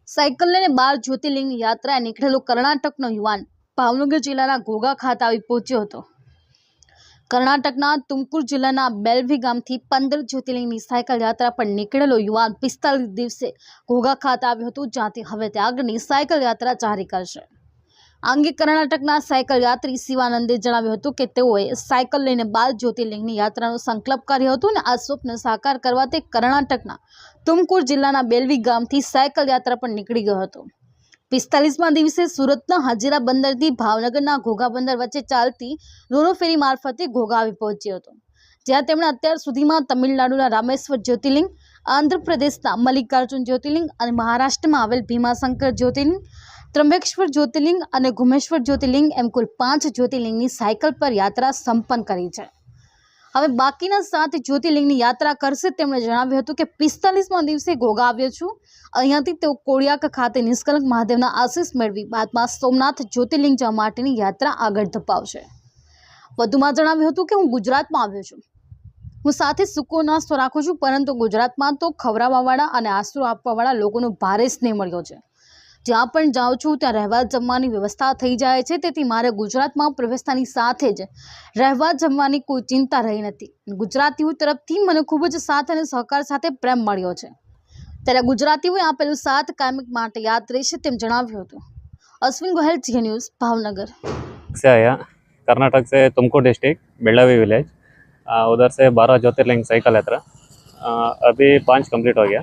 Cycle લઈને 12 જ્યોતિર્લિંગની યાત્રાએ નીકળેલો કર્ણાટકનો યુવાન ભાવનગર જિલ્લાના ઘોઘા ખાતે આવી પહોંચ્યો હતો। કર્ણાટકના તુમકુર જિલ્લાના બેલવી ગામથી 15 જ્યોતિર્લિંગની સાયકલ યાત્રા પર નીકળેલો યુવાન 45 દિવસે ઘોઘા ખાતે આવ્યો હતો, જ્યાંથી હવે તે આગળની સાયકલ યાત્રા જારી કરશે। આ અંગે કર્ણાટકના સાયકલ યાત્રી શિવાનંદે જણાવ્યું હતું કે તેઓએ સાયકલ લઈને 12 જ્યોતિર્લિંગની યાત્રાનો સંકલ્પ કર્યો હતો અને આ સ્વપ્ન સાકાર કરવા તે કર્ણાટકના તુમકુર જિલ્લાના બેલવી ગામથી સાયકલ યાત્રા પર નીકળી ગયો હતો। 45મા દિવસે સુરતના હાજીરા બંદરથી ભાવનગરના ઘોઘા બંદર વચ્ચે ચાલતી રોરો ફેરી મારફતે ઘોઘા આવી પહોંચ્યો હતો, જ્યાં તેમણે અત્યાર સુધીમાં તમિલનાડુના રામેશ્વર જ્યોતિર્લિંગ, આંધ્રપ્રદેશના મલ્લિકાર્જુન જ્યોતિર્લિંગ અને મહારાષ્ટ્રમાં આવેલ ભીમાશંકર જ્યોતિર્લિંગ, ત્રંબકેશ્વર જ્યોતિર્લિંગ અને ઘુમેશ્વર જ્યોતિર્લિંગ એમ કુલ 5 જ્યોતિર્લિંગની સાયકલ પર યાત્રા સંપન્ન કરી છે। હવે બાકીના 7 જ્યોતિર્લિંગની યાત્રા કરશે। તેમણે જણાવ્યું હતું કે 45મા દિવસે ઘોઘા આવ્યો છું। અહીંયાથી તેઓ કોળિયાક ખાતે નિષ્કલંક મહાદેવના આશીષ મેળવી બાદમાં સોમનાથ જ્યોતિર્લિંગ જવા માટેની યાત્રા આગળ ધપાવશે। વધુમાં જણાવ્યું હતું કે હું ગુજરાતમાં આવ્યો છું, હું સાથે સૂકો નાસ્તો રાખું છું, પરંતુ ગુજરાતમાં તો ખવડાવવાવાળા અને આશરો આપવાવાળા લોકોનો ભારે સ્નેહ મળ્યો છે। જ્યાં પણ જાઉં છું ત્યાં રહેવા જમવાની વ્યવસ્થા થઈ જાય છે, તેથી મારે ગુજરાતમાં પ્રવેશતાની સાથે જ રહેવા જમવાની કોઈ ચિંતા રહી નથી। ગુજરાતીઓ તરફથી મને ખૂબ જ સાથ અને સહકાર સાથે પ્રેમ મળ્યો છે, ત્યારે ગુજરાતીઓએ આપેલું સાથ કાયમ માટે યાદ રહેશે તેમ જણાવ્યું હતું। अश्विन गोयल, जी न्यूज़, भावनगर से आया। कर्नाटक से तुमकुर डिस्ट्रिक्ट बेल्लावी विलेज, उधर से 12 ज्योतिर्लिंग साइकिल यात्रा। अभी 5 कंप्लीट हो गया,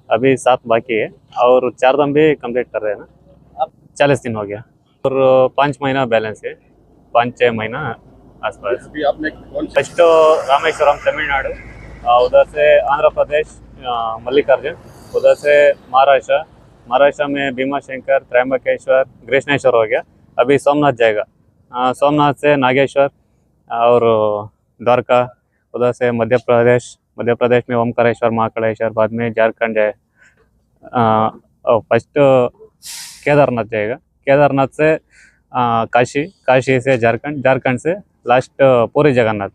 अभी 7 बाकी है और 4 दम भी कंप्लीट कर रहे हैं ना। अब 40 दिन हो गया और 5 महीना बैलेंस है, 5-6 महीना आसपास। अभी आपने कौन फर्स्ट रामेश्वरम तमिलनाडु, उधर से आंध्र प्रदेश मल्लिकार्जुन, उधर से महाराष्ट्र में भीमाशंकर, त्र्यंबकेश्वर, कृष्णेश्वर हो गया। अभी सोमनाथ जाएगा, सोमनाथ से नागेश्वर और द्वारका, उधर से मध्य प्रदेश में ओमकारेश्वर, महाकालेश्वर, बाद में झारखंड है। फर्स्ट केदारनाथ जाएगा, केदारनाथ से काशी से झारखंड, झारखंड से लास्ट पूरी जगन्नाथ।